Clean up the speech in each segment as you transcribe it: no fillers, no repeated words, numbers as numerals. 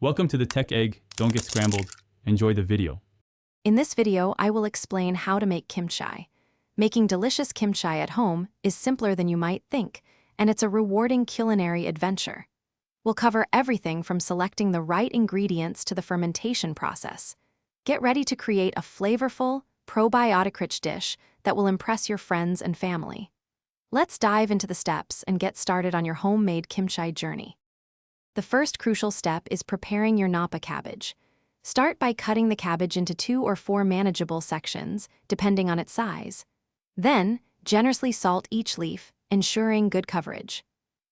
Welcome to the Tech Egg. Don't get scrambled. Enjoy the video. In this video, I will explain how to make kimchi. Making delicious kimchi at home is simpler than you might think, and it's a rewarding culinary adventure. We'll cover everything from selecting the right ingredients to the fermentation process. Get ready to create a flavorful, probiotic-rich dish that will impress your friends and family. Let's dive into the steps and get started on your homemade kimchi journey. The first crucial step is preparing your napa cabbage. Start by cutting the cabbage into 2 or 4 manageable sections, depending on its size. Then, generously salt each leaf, ensuring good coverage.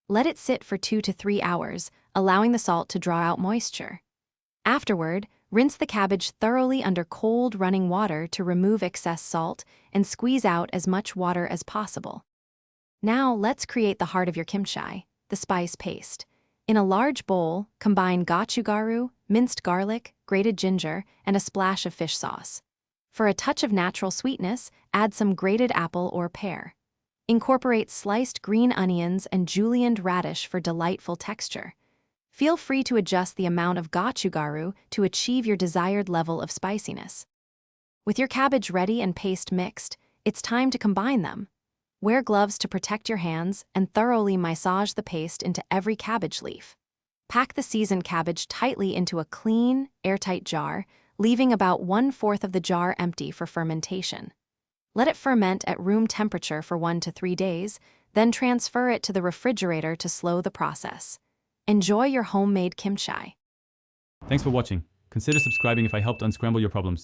Let it sit for 2 to 3 hours, allowing the salt to draw out moisture. Afterward, rinse the cabbage thoroughly under cold running water to remove excess salt and squeeze out as much water as possible. Now, let's create the heart of your kimchi, the spice paste. In a large bowl, combine gochugaru, minced garlic, grated ginger, and a splash of fish sauce. For a touch of natural sweetness, add some grated apple or pear. Incorporate sliced green onions and julienned radish for delightful texture. Feel free to adjust the amount of gochugaru to achieve your desired level of spiciness. With your cabbage ready and paste mixed, it's time to combine them. Wear gloves to protect your hands and thoroughly massage the paste into every cabbage leaf. Pack the seasoned cabbage tightly into a clean, airtight jar, leaving about 1/4 of the jar empty for fermentation. Let it ferment at room temperature for 1 to 3 days, then transfer it to the refrigerator to slow the process. Enjoy your homemade kimchi. Thanks for watching. Consider subscribing if I helped unscramble your problems.